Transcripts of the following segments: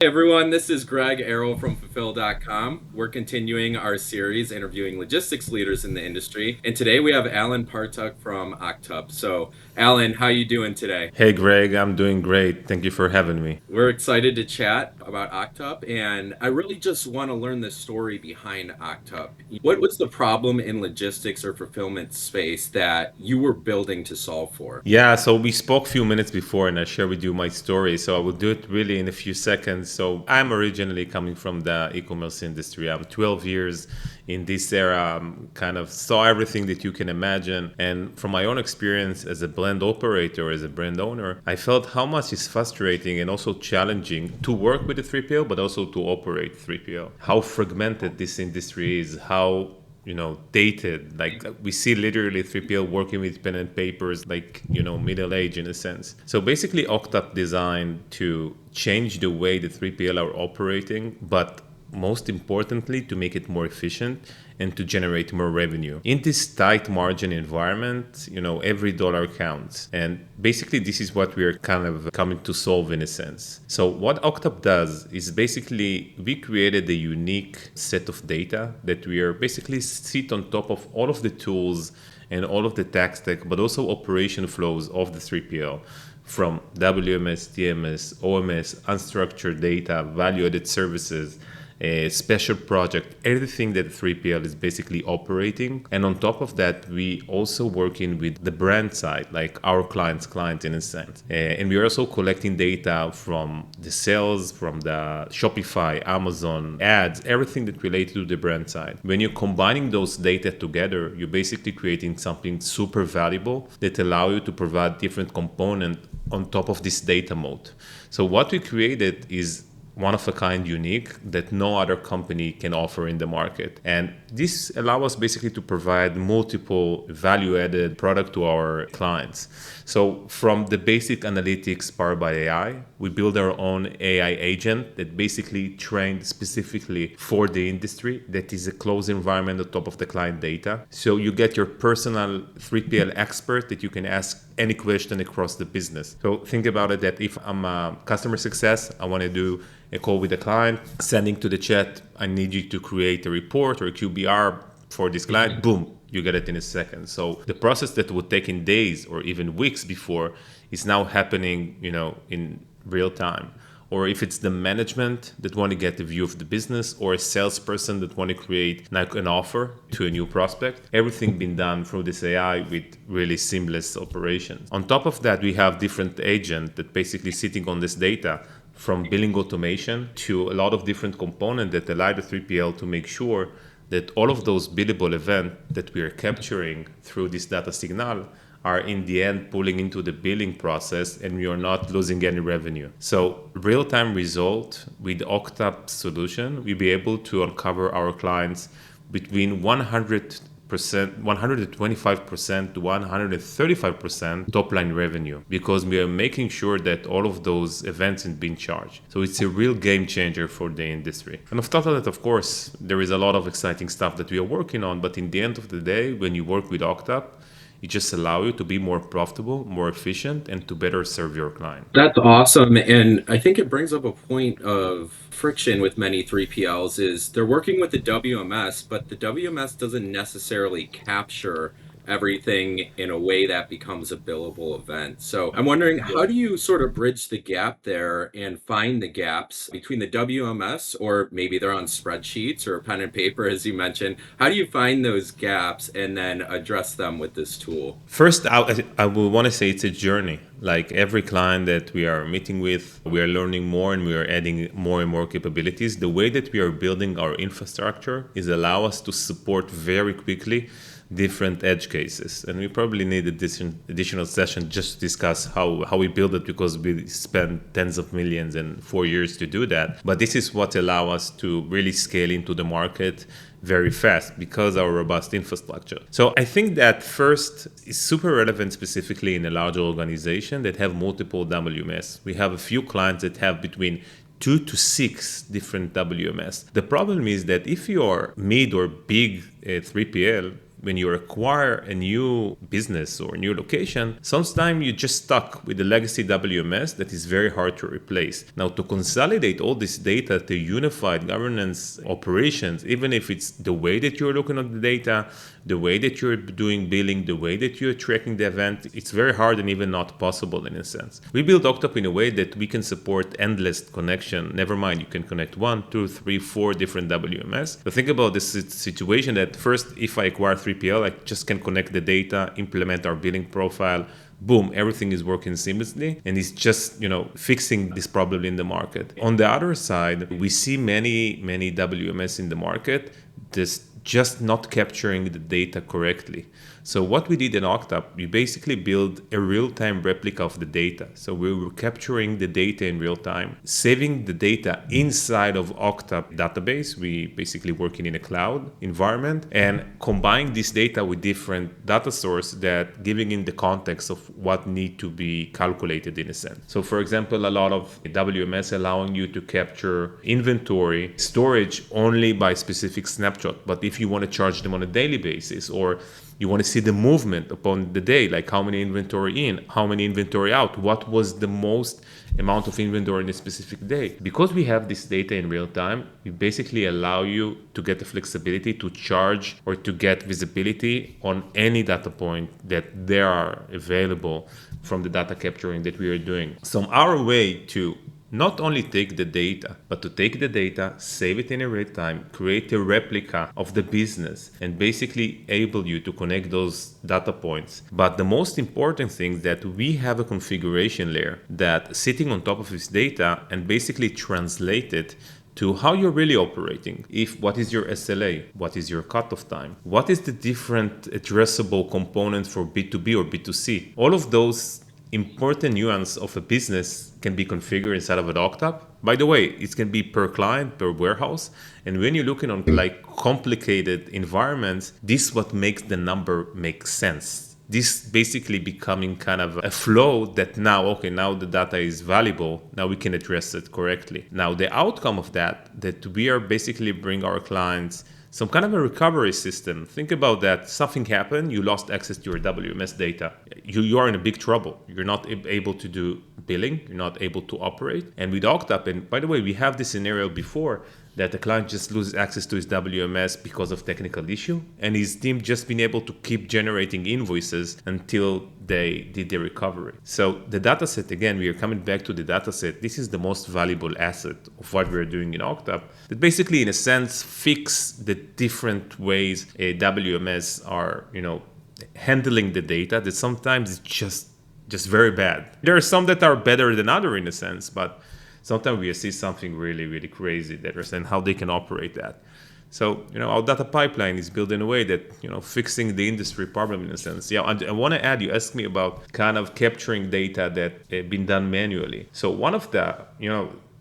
Hey everyone, this is Greg Arrow from Fulfill.com. We're continuing our series interviewing logistics leaders in the industry, and today we have Alan Partuk from Octup. So, Alan, how you doing today? Hey Greg, I'm doing great. Thank you for having me. We're excited to chat about Octup, and I really just want to learn the story behind Octup. What was the problem in logistics or fulfillment space that you were building to solve for? Yeah, so we spoke a few minutes before and I shared with you my story. So I will do it really in a few seconds. So I'm originally coming from the e-commerce industry. I'm 12 years in this era. Kind of saw everything that you can imagine. And from my own experience as a brand operator, as a brand owner, I felt how much it's frustrating and also challenging to work with a 3PL, but also to operate 3PL. How fragmented this industry is, how dated. Like we see literally 3PL working with pen and papers, like, middle age in a sense. So basically, Octup designed to change the way the 3PL are operating, but most importantly, to make it more efficient and to generate more revenue. In this tight margin environment, every dollar counts. And basically, this is what we are kind of coming to solve in a sense. So, what Octup does is basically we created a unique set of data that we are basically sit on top of all of the tools and all of the tech stack, but also operation flows of the 3PL from WMS, TMS, OMS, unstructured data, value added services, a special project, everything that 3PL is basically operating. And on top of that, we also working with the brand side, like our client's client in a sense. And we are also collecting data from the sales, from the Shopify, Amazon, ads, everything that related to the brand side. When you're combining those data together, you're basically creating something super valuable that allow you to provide different components on top of this data mode. So what we created is one of a kind, unique, that no other company can offer in the market. And this allows us basically to provide multiple value added product to our clients. So from the basic analytics powered by AI, we build our own AI agent that basically trained specifically for the industry, that is a closed environment on top of the client data. So you get your personal 3PL expert that you can ask any question across the business. So think about it, that if I'm a customer success, I want to do a call with a client, sending to the chat, I need you to create a report or a QBR for this client, boom, you get it in a second. So the process that would take in days or even weeks before is now happening, in real time. Or if it's the management that want to get a view of the business, or a salesperson that want to create like an offer to a new prospect, everything been done through this AI with really seamless operations. On top of that, we have different agents that basically sitting on this data, from billing automation to a lot of different components that allow the 3PL to make sure that all of those billable events that we are capturing through this data signal are in the end pulling into the billing process, and we are not losing any revenue. So real-time result with Octap solution, we'll be able to uncover our clients between 125% to 135% top line revenue, because we are making sure that all of those events have been charged. So it's a real game changer for the industry. And on top of that, of course, there is a lot of exciting stuff that we are working on. But in the end of the day, when you work with Octap, it just allows you to be more profitable, more efficient, and to better serve your client. That's awesome. And I think it brings up a point of friction with many 3PLs is they're working with the WMS, but the WMS doesn't necessarily capture everything in a way that becomes a billable event. So I'm wondering, how do you sort of bridge the gap there and find the gaps between the WMS, or maybe they're on spreadsheets or pen and paper, as you mentioned? How do you find those gaps and then address them with this tool? First, I would want to say it's a journey. Like every client that we are meeting with, we are learning more and we are adding more and more capabilities. The way that we are building our infrastructure is allow us to support very quickly different edge cases. And we probably need additional session just to discuss how we build it, because we spent tens of millions and 4 years to do that. But this is what allow us to really scale into the market very fast because our robust infrastructure. So I think that first is super relevant specifically in a larger organization that have multiple WMS. We have a few clients that have between 2 to 6 different WMS. The problem is that if you're mid or big 3PL, when you acquire a new business or a new location, sometimes you're just stuck with the legacy WMS that is very hard to replace. Now, to consolidate all this data to unified governance operations, even if it's the way that you're looking at the data, the way that you're doing billing, the way that you're tracking the event, it's very hard and even not possible in a sense. We build Octup in a way that we can support endless connection. Never mind, you can connect 1, 2, 3, 4 different WMS. But think about this situation that first, if I acquire 3PL, I just can connect the data, implement our billing profile, boom, everything is working seamlessly, and it's just, fixing this problem in the market. On the other side, we see many WMS in the market just not capturing the data correctly. So what we did in Octup, we basically build a real-time replica of the data. So we were capturing the data in real time, saving the data inside of Octup database. We basically working in a cloud environment and combine this data with different data sources that giving in the context of what need to be calculated in a sense. So for example, a lot of WMS allowing you to capture inventory storage only by specific snapshot. But if you want to charge them on a daily basis, or you want to see the movement upon the day, like how many inventory in, how many inventory out, what was the most amount of inventory in a specific day. Because we have this data in real time, we basically allow you to get the flexibility to charge or to get visibility on any data point that they are available from the data capturing that we are doing. So our way to not only take the data, but to take the data, save it in a real time, create a replica of the business, and basically able you to connect those data points. But the most important thing is that we have a configuration layer that sitting on top of this data and basically translate it to how you're really operating. What is your SLA? What is your cutoff time? What is the different addressable components for B2B or B2C? All of those important nuance of a business can be configured inside of an Octup. By the way, it can be per client, per warehouse. And when you're looking on like complicated environments, this is what makes the number make sense. This basically becoming kind of a flow that now the data is valuable. Now we can address it correctly. Now the outcome of that we are basically bring our clients some kind of a recovery system. Think about that. Something happened, you lost access to your WMS data. You are in a big trouble. You're not able to do billing. You're not able to operate. And with Octup, and by the way, we have this scenario before that the client just loses access to his WMS because of technical issue, and his team just been able to keep generating invoices until they did the recovery. So the dataset, again, we are coming back to the dataset. This is the most valuable asset of what we're doing in Octup that basically, in a sense, fix the different ways WMS are, handling the data that sometimes it's just very bad. There are some that are better than other in a sense, but sometimes we see something really, really crazy that and how they can operate that. So, our data pipeline is built in a way that, fixing the industry problem in a sense. Yeah, I want to add, you asked me about kind of capturing data that been done manually. So one of the,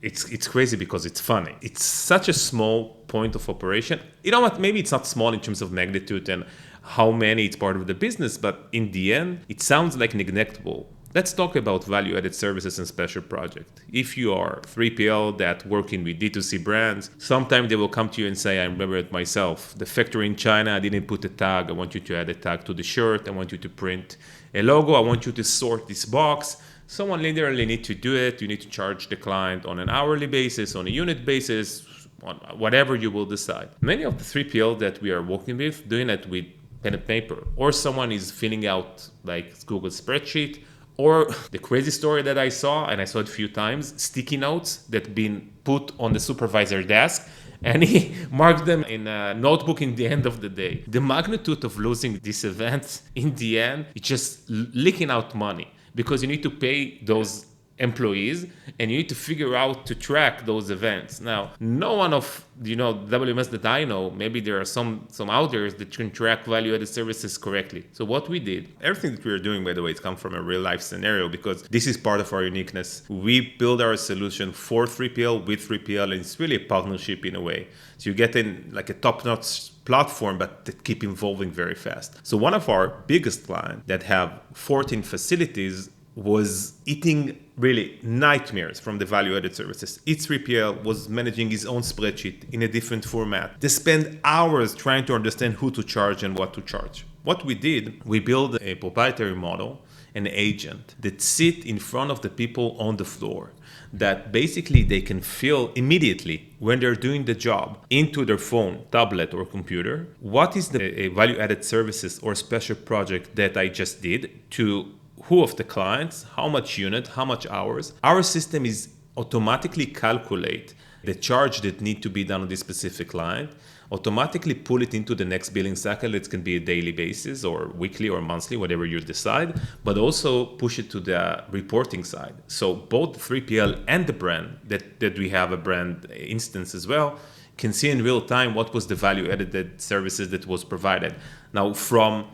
it's crazy because it's funny. It's such a small point of operation. You know what? Maybe it's not small in terms of magnitude and how many it's part of the business, but in the end, it sounds like neglectable. Let's talk about value-added services and special project. If you are 3PL that working with D2C brands, sometimes they will come to you and say, I remember it myself, the factory in China, I didn't put a tag. I want you to add a tag to the shirt. I want you to print a logo. I want you to sort this box. Someone literally need to do it. You need to charge the client on an hourly basis, on a unit basis, on whatever you will decide. Many of the 3PL that we are working with, doing it with pen and paper, or someone is filling out like Google spreadsheet, or the crazy story that I saw, and I saw it a few times, sticky notes that been put on the supervisor desk, and he marked them in a notebook in the end of the day. The magnitude of losing this event in the end, it's just leaking out money because you need to pay those employees and you need to figure out to track those events. Now, no one of WMS that I know, maybe there are some out there that can track value-added services correctly. So what we did, everything that we are doing, by the way, it's come from a real-life scenario because this is part of our uniqueness. We build our solution for 3PL with 3PL, and it's really a partnership in a way. So you get in like a top-notch platform, but that keep evolving very fast. So one of our biggest clients that have 14 facilities was eating really nightmares from the value-added services. Each 3PL was managing his own spreadsheet in a different format. They spent hours trying to understand who to charge and what to charge. What we did, we built a proprietary model, an agent that sit in front of the people on the floor, that basically they can feel immediately when they're doing the job into their phone, tablet, or computer, what is the value-added services or special project that I just did to who of the clients, how much unit, how much hours. Our system is automatically calculate the charge that need to be done on this specific client, automatically pull it into the next billing cycle. It can be a daily basis or weekly or monthly, whatever you decide, but also push it to the reporting side. So both the 3PL and the brand that we have a brand instance as well can see in real time what was the value added services that was provided. Now from,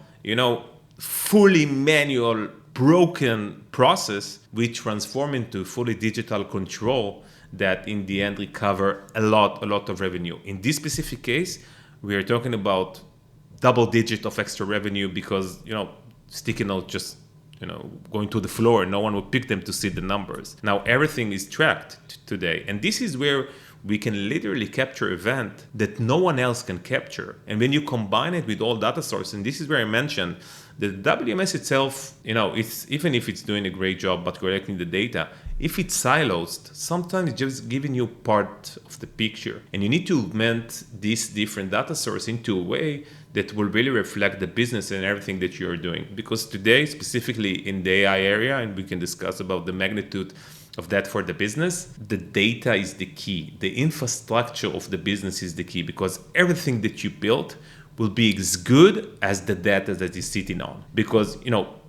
fully manual broken process, we transform into fully digital control that in the end recover a lot of revenue. In this specific case, we are talking about double digit of extra revenue because, sticky note just, going to the floor, no one will pick them to see the numbers. Now everything is tracked today. And this is where we can literally capture event that no one else can capture. And when you combine it with all data sources, and this is where I mentioned the WMS itself, it's even if it's doing a great job but collecting the data, if it's silos, sometimes it's just giving you part of the picture. And you need to augment this different data source into a way that will really reflect the business and everything that you're doing. Because today, specifically in the AI area, and we can discuss about the magnitude of that for the business, the data is the key. The infrastructure of the business is the key, because everything that you built will be as good as the data that is sitting on. Because,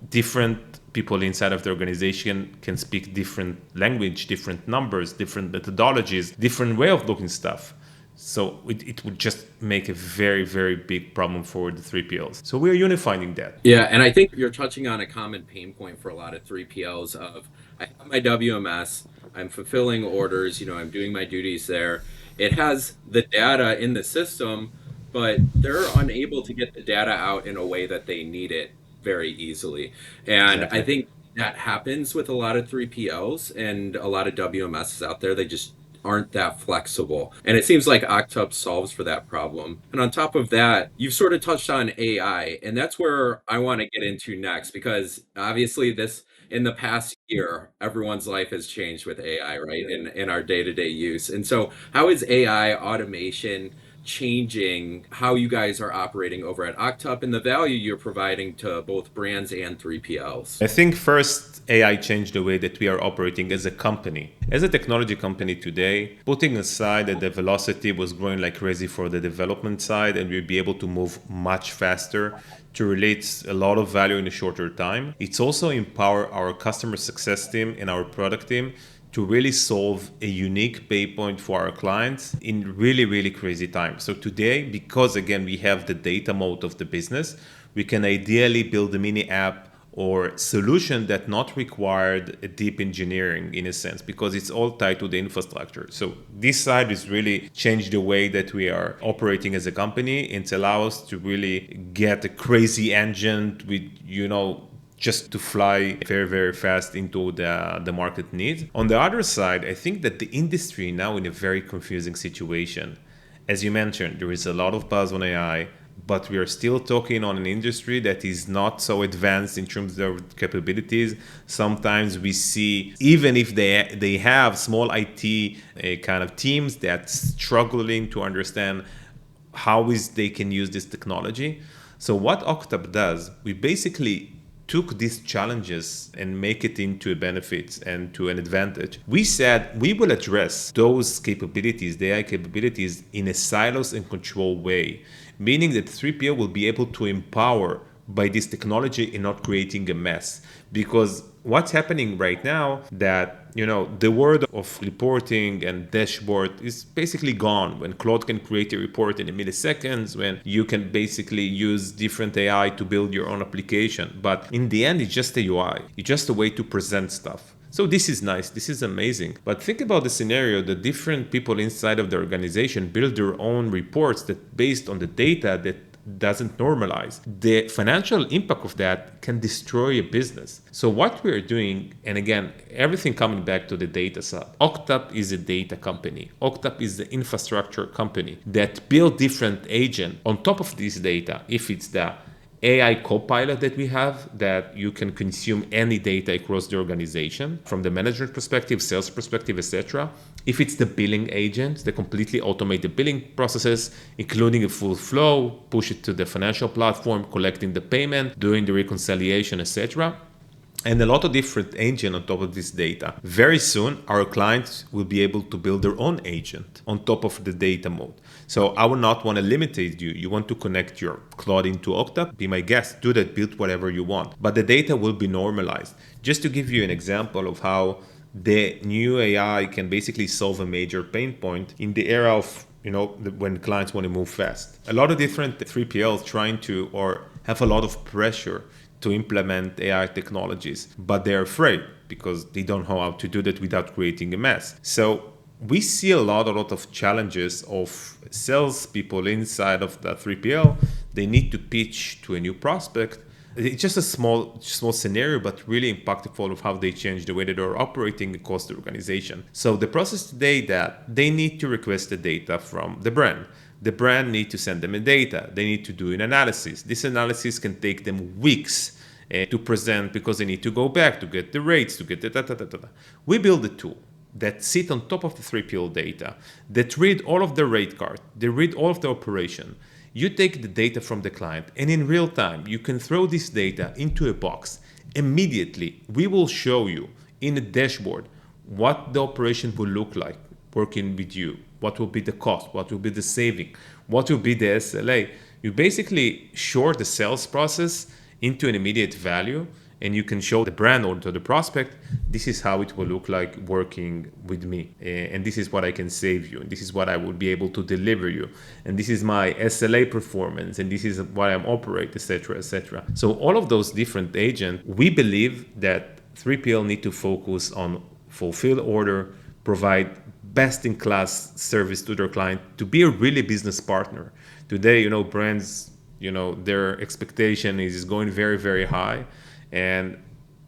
different people inside of the organization can speak different language, different numbers, different methodologies, different way of looking stuff. So it would just make a very, very big problem for the 3PLs. So we are unifying that. Yeah, and I think you're touching on a common pain point for a lot of 3PLs of I have my WMS, I'm fulfilling orders, I'm doing my duties there. It has the data in the system, but they're unable to get the data out in a way that they need it very easily. And I Exactly. think that happens with a lot of 3PLs and a lot of WMSs out there. They just aren't that flexible. And it seems like Octup solves for that problem. And on top of that, you've sort of touched on AI, and that's where I want to get into next because obviously this in the past year, everyone's life has changed with AI, right? In our day-to-day use. And so how is AI automation changing how you guys are operating over at Octup and the value you're providing to both brands and 3PLs? I think first, AI changed the way that we are operating as a company. As a technology company today, putting aside that the velocity was growing like crazy for the development side and we'll be able to move much faster to relate a lot of value in a shorter time, it's also empower our customer success team and our product team to really solve a unique pain point for our clients in really, really crazy times. So today, because again, we have the data mode of the business, we can ideally build a mini app or solution that not required a deep engineering in a sense, because it's all tied to the infrastructure. So this side is really changed the way that we are operating as a company, and it allows us to really get a crazy engine with, just to fly very, very fast into the market needs. On the other side, I think that the industry now in a very confusing situation. As you mentioned, there is a lot of buzz on AI, but we are still talking on an industry that is not so advanced in terms of capabilities. Sometimes we see, even if they have small IT kind of teams that's struggling to understand how is they can use this technology. So what Octup does, we basically took these challenges and make it into a benefit and to an advantage. We said we will address those capabilities, the AI capabilities, in a silos and control way, meaning that 3PL will be able to empower by this technology and not creating a mess. Because what's happening right now that the world of reporting and dashboard is basically gone. When Claude can create a report in a milliseconds, when you can basically use different AI to build your own application. But in the end, it's just a UI. It's just a way to present stuff. So this is nice. This is amazing. But think about the scenario that different people inside of the organization build their own reports that based on the data that doesn't normalize, the financial impact of that can destroy a business. So what we're doing, and again, everything coming back to the data side, Octup is a data company. Octup is the infrastructure company that build different agents on top of this data. If it's the AI copilot that we have, that you can consume any data across the organization from the management perspective, sales perspective, etc. If it's the billing agent, they completely automate the billing processes, including a full flow, push it to the financial platform, collecting the payment, doing the reconciliation, etc. And a lot of different agents on top of this data. Very soon, our clients will be able to build their own agent on top of the data mode. So I would not want to limit you. You want to connect your Claude into Octup, be my guest, do that, build whatever you want. But the data will be normalized. Just to give you an example of how the new AI can basically solve a major pain point in the era of when clients want to move fast. A lot of different 3PLs trying to or have a lot of pressure to implement AI technologies, but they're afraid because they don't know how to do that without creating a mess. So we see a lot of challenges of salespeople inside of the 3PL. They need to pitch to a new prospect. It's just a small scenario, but really impactful of how they change the way that they're operating across the organization. So the process today that they need to request the data from the brand. The brand need to send them the data. They need to do an analysis. This analysis can take them weeks to present because they need to go back to get the rates, to get the. We build a tool that sit on top of the 3PL data, that read all of the rate card, they read all of the operation. You take the data from the client, and in real time, you can throw this data into a box. Immediately, we will show you in a dashboard what the operation will look like working with you. What will be the cost? What will be the saving? What will be the SLA? You basically short the sales process into an immediate value, and you can show the brand or to the prospect, this is how it will look like working with me. And this is what I can save you. And this is what I will be able to deliver you. And this is my SLA performance. And this is what I'm operate, etc., etc. So all of those different agents, we believe that 3PL need to focus on fulfill order, provide best-in-class service to their client, to be a really business partner. Today, brands, their expectation is going very, very high, and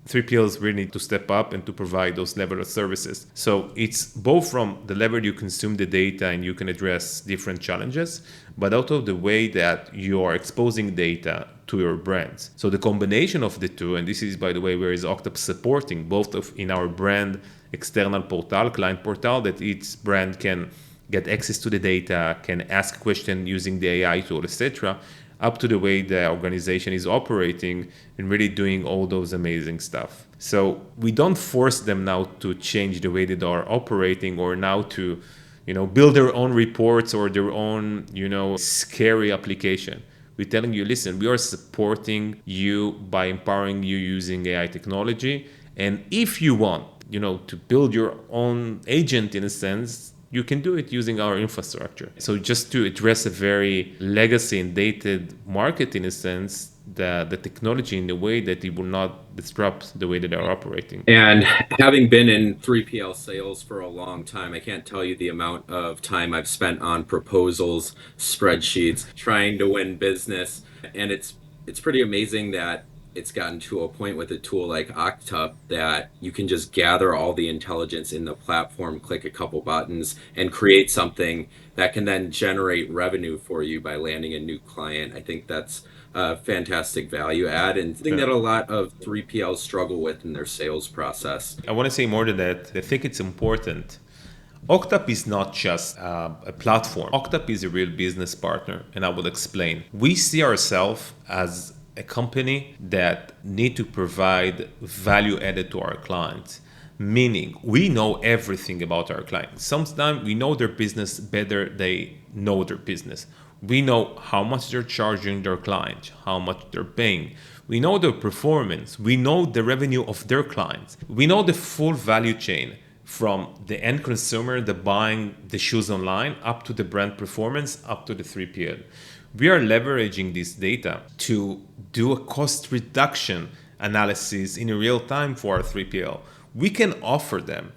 3PLs really need to step up and to provide those level of services. So it's both from the level you consume the data and you can address different challenges, but also the way that you are exposing data to your brands. So the combination of the two, and this is, by the way, where is Octup supporting both of in our brand external portal, client portal, that each brand can get access to the data, can ask questions using the AI tool, etc., up to the way the organization is operating and really doing all those amazing stuff. So we don't force them now to change the way that they are operating or now to, build their own reports or their own, scary application. We're telling you, listen, we are supporting you by empowering you using AI technology. And if you want, to build your own agent in a sense, you can do it using our infrastructure. So just to address a very legacy and dated market in a sense, the technology in a way that it will not disrupt the way that they're operating. And having been in 3PL sales for a long time, I can't tell you the amount of time I've spent on proposals, spreadsheets, trying to win business. And it's pretty amazing that it's gotten to a point with a tool like Octup that you can just gather all the intelligence in the platform, click a couple buttons, and create something that can then generate revenue for you by landing a new client. I think that's a fantastic value add and something that a lot of 3PLs struggle with in their sales process. I want to say more than that. I think it's important. Octup is not just a platform. Octup is a real business partner, and I will explain. We see ourselves as a company that need to provide value added to our clients, meaning we know everything about our clients. Sometimes we know their business better than they know their business. We know how much they're charging their client, how much they're paying. We know their performance. We know the revenue of their clients. We know the full value chain from the end consumer, the buying the shoes online, up to the brand performance, up to the 3PL. We are leveraging this data to do a cost reduction analysis in real time for our 3PL. We can offer them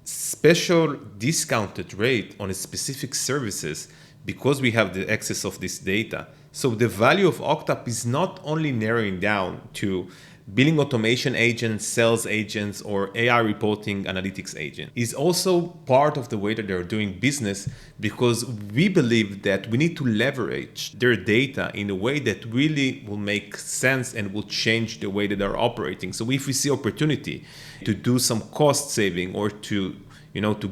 special discounted rate on specific services because we have the access of this data. So the value of Octup is not only narrowing down to billing automation agents, sales agents, or AI reporting analytics agent. Is also part of the way that they're doing business, because we believe that we need to leverage their data in a way that really will make sense and will change the way that they're operating. So if we see opportunity to do some cost saving or to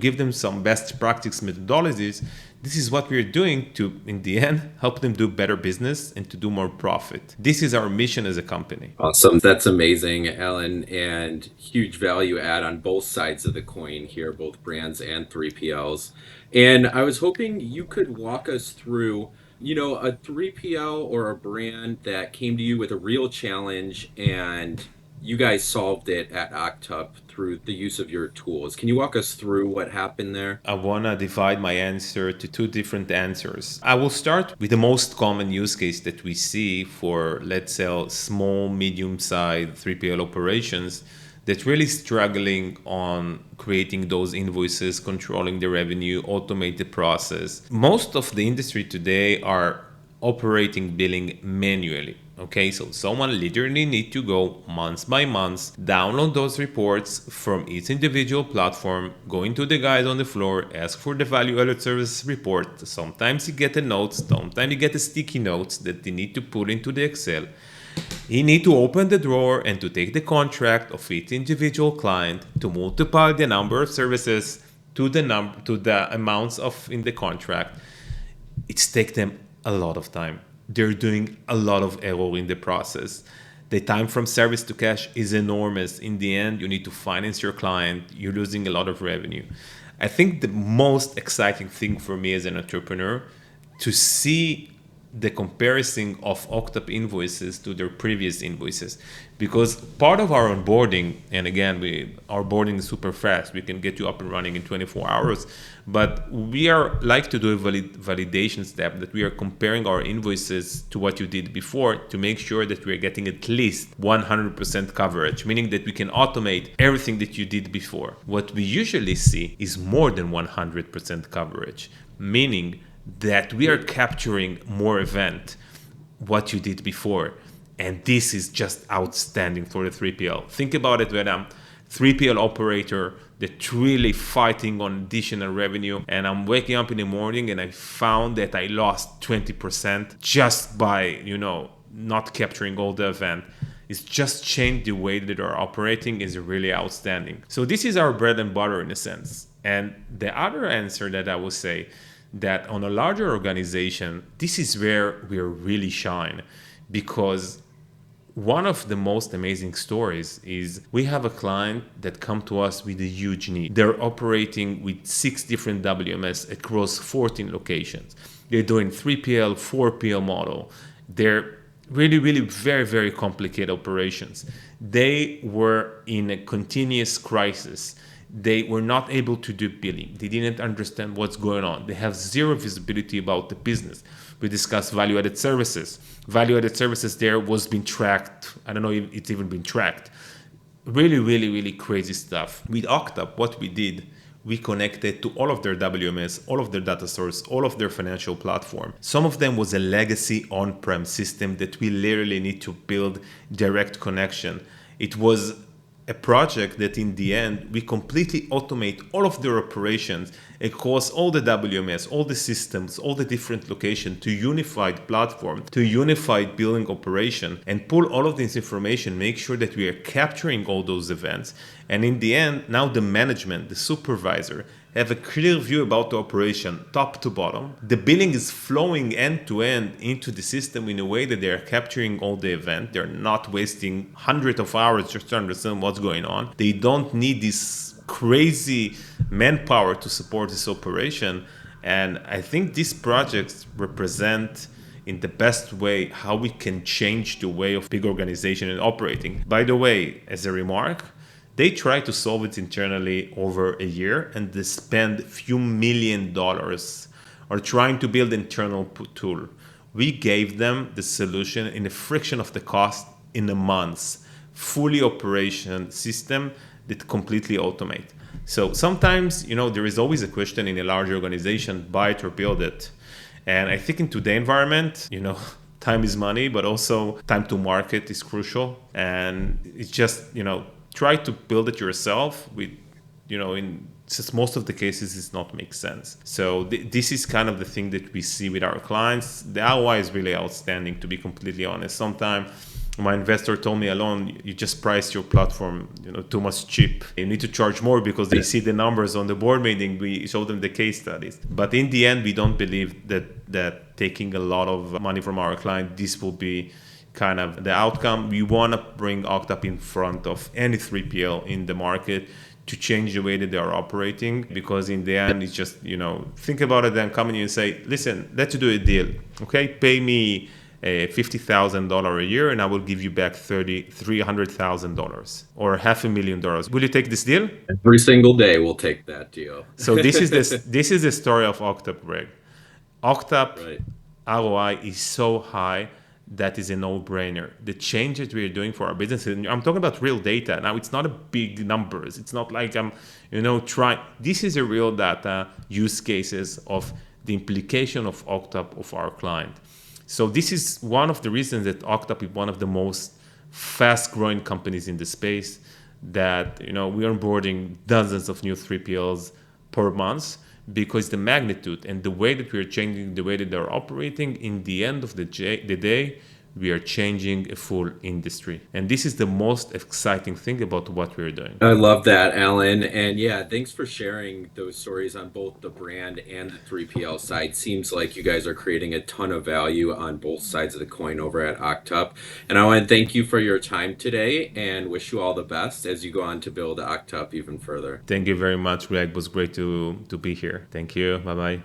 give them some best practice methodologies, this is what we're doing to, in the end, help them do better business and to do more profit. This is our mission as a company. Awesome. That's amazing, Alan, and huge value add on both sides of the coin here, both brands and 3PLs. And I was hoping you could walk us through, a 3PL or a brand that came to you with a real challenge and you guys solved it at Octup through the use of your tools. Can you walk us through what happened there? I want to divide my answer to two different answers. I will start with the most common use case that we see for, let's say, small, medium-sized 3PL operations that really struggling on creating those invoices, controlling the revenue, automate the process. Most of the industry today are operating billing manually. Okay, so someone literally need to go month by month, download those reports from each individual platform, go into the guys on the floor, ask for the value-added service report. Sometimes you get a note, sometimes you get a sticky notes that they need to put into the Excel. You need to open the drawer and to take the contract of each individual client, to multiply the number of services to the amounts of in the contract. It's take them a lot of time. They're doing a lot of error in the process. The time from service to cash is enormous. In the end, you need to finance your client. You're losing a lot of revenue. I think the most exciting thing for me as an entrepreneur to see the comparison of Octup invoices to their previous invoices, because part of our onboarding, and again, our boarding is super fast. We can get you up and running in 24 hours, but we are like to do a validation step that we are comparing our invoices to what you did before to make sure that we are getting at least 100% coverage, meaning that we can automate everything that you did before. What we usually see is more than 100% coverage, meaning that we are capturing more event what you did before. And this is just outstanding for the 3PL. Think about it when I'm 3PL operator that really fighting on additional revenue, and I'm waking up in the morning and I found that I lost 20% just by, not capturing all the event. It's just changed the way that our operating is really outstanding. So this is our bread and butter in a sense. And the other answer that I will say that on a larger organization, this is where we really shine, because one of the most amazing stories is we have a client that come to us with a huge need. They're operating with 6 different WMS across 14 locations. They're doing 3PL, 4PL model. They're really, really very, very complicated operations. They were in a continuous crisis. They were not able to do billing. They didn't understand what's going on. They have zero visibility about the business. We discussed value-added services. Value-added services there was being tracked. I don't know if it's even been tracked. Really, really, really crazy stuff. With Octup, what we did, we connected to all of their WMS, all of their data source, all of their financial platform. Some of them was a legacy on-prem system that we literally need to build direct connection. It was a project that in the end, we completely automate all of their operations across all the WMS, all the systems, all the different locations to unified platform, to unified billing operation, and pull all of this information, make sure that we are capturing all those events. And in the end, now the management, the supervisor, have a clear view about the operation, top to bottom. The billing is flowing end to end into the system in a way that they are capturing all the event. They're not wasting hundreds of hours just to understand what's going on. They don't need this crazy manpower to support this operation. And I think these projects represent in the best way how we can change the way of big organization and operating. By the way, as a remark, they try to solve it internally over a year, and they spend few $1 million or trying to build internal tool. We gave them the solution in a fraction of the cost in a month, fully operation system that completely automate. So sometimes, there is always a question in a large organization, buy it or build it. And I think in today's environment, time is money, but also time to market is crucial. And it's just, try to build it yourself with, in just most of the cases it's not make sense. So this is kind of the thing that we see with our clients. The ROI is really outstanding, to be completely honest. Sometimes my investor told me, Alon, you just priced your platform, too much cheap. You need to charge more because they see the numbers on the board meeting. We show them the case studies. But in the end, we don't believe that taking a lot of money from our client, this will be kind of the outcome. We want to bring Octup in front of any 3PL in the market to change the way that they are operating, because in the end, it's just, think about it and come in and say, listen, let's do a deal. Okay, pay me $50,000 a year and I will give you back $300,000 or $500,000. Will you take this deal? Every single day we'll take that deal. So this is the story of Octup, Greg. Octup Right. ROI is so high that is a no-brainer. The changes we are doing for our business, and I'm talking about real data. Now, it's not a big numbers. It's not like I'm, trying. This is a real data use cases of the implication of Octup of our client. So this is one of the reasons that Octup is one of the most fast-growing companies in the space, that, we are onboarding dozens of new 3PLs per month, because the magnitude and the way that we are changing the way that they're operating, in the end of the day, we are changing a full industry. And this is the most exciting thing about what we're doing. I love that, Alan. And yeah, thanks for sharing those stories on both the brand and the 3PL side. Seems like you guys are creating a ton of value on both sides of the coin over at Octup. And I want to thank you for your time today and wish you all the best as you go on to build Octup even further. Thank you very much, Greg. It was great to be here. Thank you. Bye-bye.